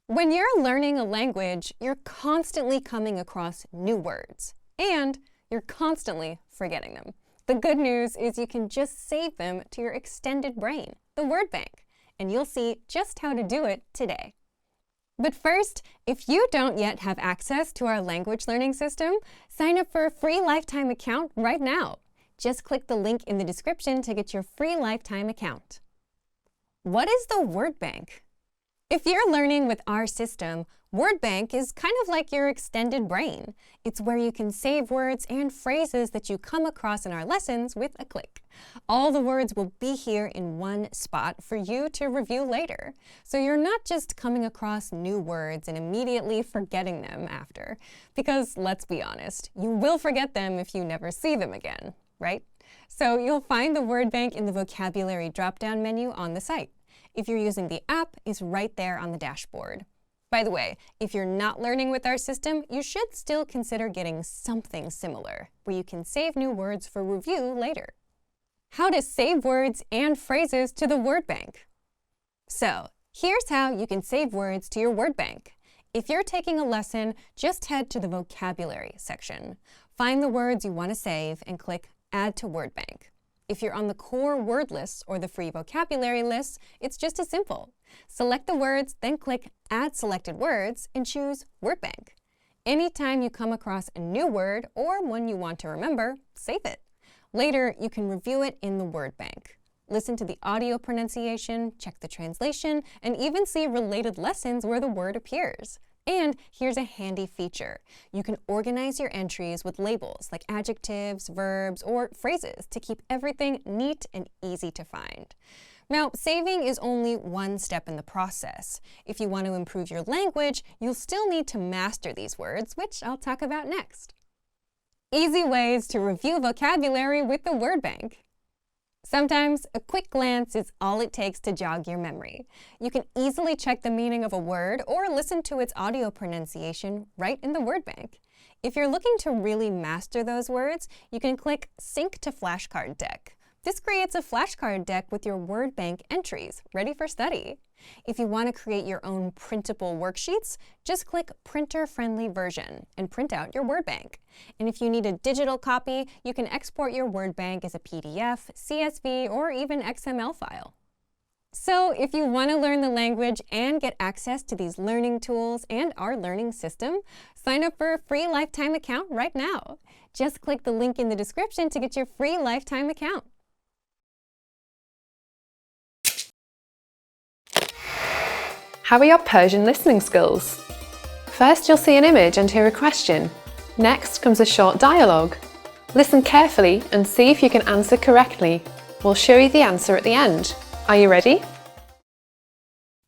When you're learning a language, you're constantly coming across new words, and you're constantly forgetting them. The good news is you can just save them to your extended brain, the word bank, and you'll see just how to do it today. But first, if you don't yet have access to our language learning system, sign up for a free lifetime account right now. Just click the link in the description to get your free lifetime account. What is the word bank? If you're learning with our system, Word Bank is kind of like your extended brain. It's where you can save words and phrases that you come across in our lessons with a click. All the words will be here in one spot for you to review later. So you're not just coming across new words and immediately forgetting them after. Because let's be honest, you will forget them if you never see them again, right? So you'll find the Word Bank in the vocabulary drop-down menu on the site. If you're using the app, it's right there on the dashboard. By the way, if you're not learning with our system, you should still consider getting something similar, where you can save new words for review later. How to save words and phrases to the word bank. So, here's how you can save words to your word bank. If you're taking a lesson, just head to the vocabulary section. Find the words you want to save and click Add to Word Bank. If you're on the core word lists or the free vocabulary lists, it's just as simple. Select the words, then click Add Selected Words and choose Word Bank. Anytime you come across a new word or one you want to remember, save it. Later, you can review it in the Word Bank. Listen to the audio pronunciation, check the translation, and even see related lessons where the word appears. And here's a handy feature. You can organize your entries with labels like adjectives, verbs, or phrases to keep everything neat and easy to find. Now, saving is only one step in the process. If you want to improve your language, you'll still need to master these words, which I'll talk about next. Easy ways to review vocabulary with the word bank. Sometimes a quick glance is all it takes to jog your memory. You can easily check the meaning of a word or listen to its audio pronunciation right in the word bank. If you're looking to really master those words, you can click Sync to Flashcard Deck. This creates a flashcard deck with your word bank entries, ready for study. If you want to create your own printable worksheets, just click Printer-Friendly Version and print out your word bank. And if you need a digital copy, you can export your word bank as a PDF, CSV, or even XML file. So if you want to learn the language and get access to these learning tools and our learning system, sign up for a free lifetime account right now. Just click the link in the description to get your free lifetime account. How are your Persian listening skills? First, you'll see an image and hear a question. Next comes a short dialogue. Listen carefully and see if you can answer correctly. We'll show you the answer at the end. Are you ready?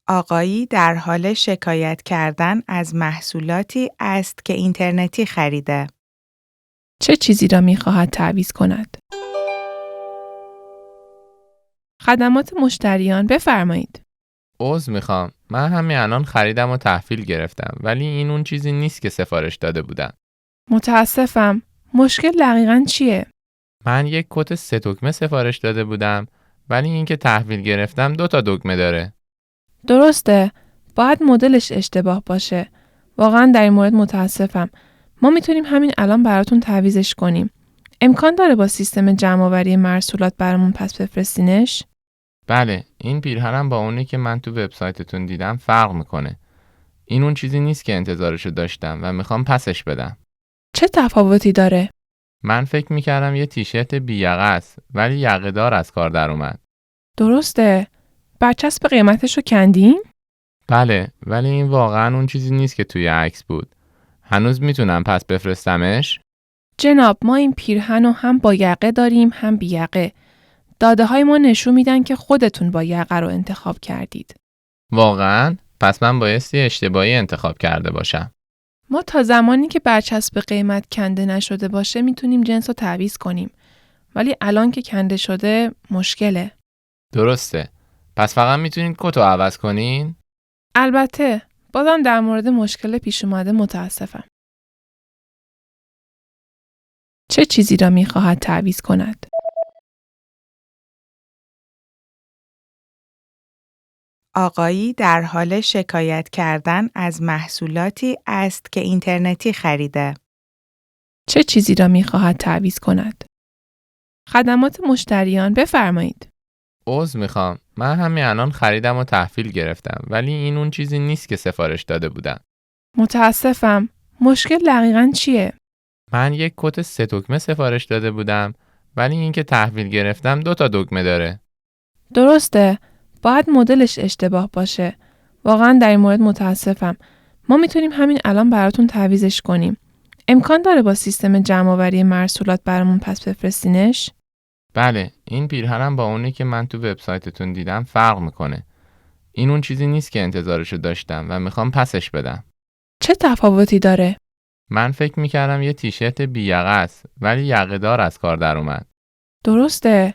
آقایی در حال شکایت کردن از محصولاتی است که اینترنتی خریده. چه چیزی را می‌خواهد تعویض کند؟ خدمات مشتریان بفرمایید. عذر میخوام. من همین الان خریدم و تحویل گرفتم ولی این اون چیزی نیست که سفارش داده بودم. متاسفم. مشکل دقیقاً چیه؟ من یک کت 3 دکمه سفارش داده بودم ولی این که تحویل گرفتم 2 تا دکمه داره. درسته. باید مدلش اشتباه باشه. واقعاً در این مورد متاسفم. ما میتونیم همین الان براتون تعویضش کنیم. امکان داره با سیستم جمع‌آوری مرسولات برامون پس بفرستینش؟ بله، این پیرهنم با اونی که من تو وبسایتتون دیدم فرق میکنه. این اون چیزی نیست که انتظارشو داشتم و میخوام پسش بدم. چه تفاوتی داره؟ من فکر میکردم یه تیشرت بی یقه است ولی یقه دار از کار در اومد. درسته. برچسب قیمتشو کندین؟ بله، ولی این واقعا اون چیزی نیست که توی عکس بود. هنوز میتونم پس بفرستمش؟ جناب، ما این پیرهن رو هم با یقه داریم هم بی یقه. داده های ما نشون میدن که خودتون با یقه رو انتخاب کردید. واقعا؟ پس من بایستی اشتباهی انتخاب کرده باشم. ما تا زمانی که برچسب قیمت کنده نشده باشه میتونیم جنس رو تعویض کنیم. ولی الان که کنده شده مشکله. درسته. پس فقط میتونید کت رو عوض کنین؟ البته. بازم در مورد مشکل پیش اومده متاسفم. چه چیزی را میخواهد تعویض کند؟ آقایی در حال شکایت کردن از محصولاتی است که اینترنتی خریده. چه چیزی را می‌خواهد تعویض کند؟ خدمات مشتریان بفرمایید. عذر میخوام. من همین الان خریدم و تحویل گرفتم ولی این اون چیزی نیست که سفارش داده بودم. متاسفم. مشکل دقیقاً چیه؟ من یک کت 3 دکمه سفارش داده بودم ولی این که تحویل گرفتم 2 تا دکمه داره. درسته. باید مدلش اشتباه باشه. واقعاً در این مورد متاسفم. ما میتونیم همین الان براتون تعویضش کنیم. امکان داره با سیستم جمع‌آوری مرسولات برامون پس بفرستینش؟ بله، این پیرهنم با اونی که من تو وبسایتتون دیدم فرق میکنه. این اون چیزی نیست که انتظارشو داشتم و میخوام پسش بدم. چه تفاوتی داره؟ من فکر میکردم یه تیشرت بی یقه است ولی یقه دار از کار در اومد. درسته.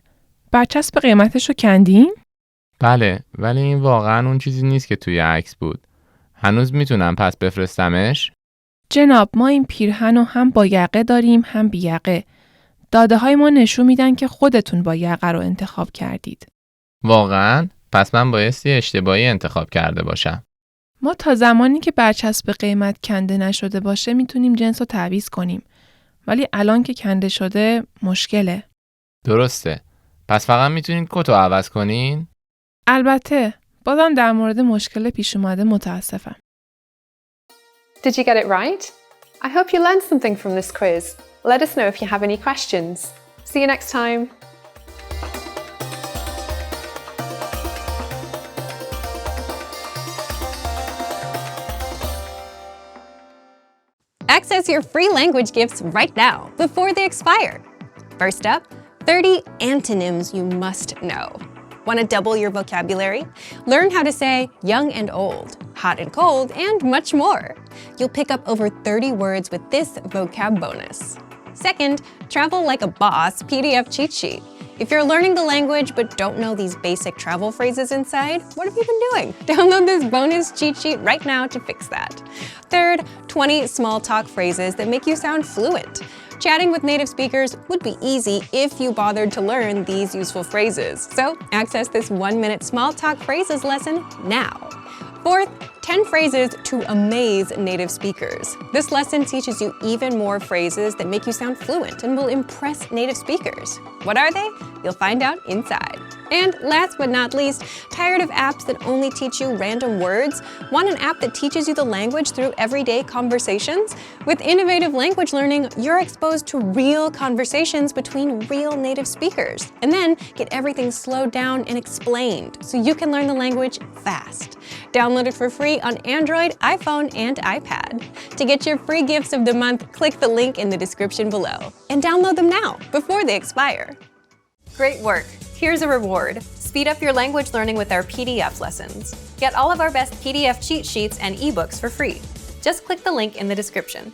برچسب قیمتشو کندین؟ بله، ولی این واقعا اون چیزی نیست که توی عکس بود. هنوز میتونم پس بفرستمش؟ جناب، ما این پیرهن رو هم با یقه داریم هم بی یقه. داده های ما نشون میدن که خودتون با یقه رو انتخاب کردید. واقعا؟ پس من بایستی اشتباهی انتخاب کرده باشم. ما تا زمانی که برچسب قیمت کنده نشده باشه میتونیم جنس رو تعویض کنیم. ولی الان که کنده شده مشکله. درسته. پس فقط میتونید کت رو عوض کنین؟ البته بازم در مورد مشکل پیش اومده متاسفم. Did you get it right? I hope you learned something from this quiz. Let us know if you have any questions. See you next time. Access your free language gifts right now, before they expire. First up, 30 antonyms you must know. Want to double your vocabulary? Learn how to say young and old, hot and cold, and much more. You'll pick up over 30 words with this vocab bonus. Second, Travel Like a Boss PDF cheat sheet. If you're learning the language but don't know these basic travel phrases inside, what have you been doing? Download this bonus cheat sheet right now to fix that. Third, 20 small talk phrases that make you sound fluent. Chatting with native speakers would be easy if you bothered to learn these useful phrases. So access this 1-minute small talk phrases lesson now. Fourth, 10 phrases to amaze native speakers. This lesson teaches you even more phrases that make you sound fluent and will impress native speakers. What are they? You'll find out inside. And last but not least, tired of apps that only teach you random words? Want an app that teaches you the language through everyday conversations? With innovative language learning, you're exposed to real conversations between real native speakers. And then get everything slowed down and explained so you can learn the language fast. Download it for free on Android, iPhone, and iPad. To get your free gifts of the month, click the link in the description below. And download them now, before they expire. Great work! Here's a reward. Speed up your language learning with our PDF lessons. Get all of our best PDF cheat sheets and ebooks for free. Just click the link in the description.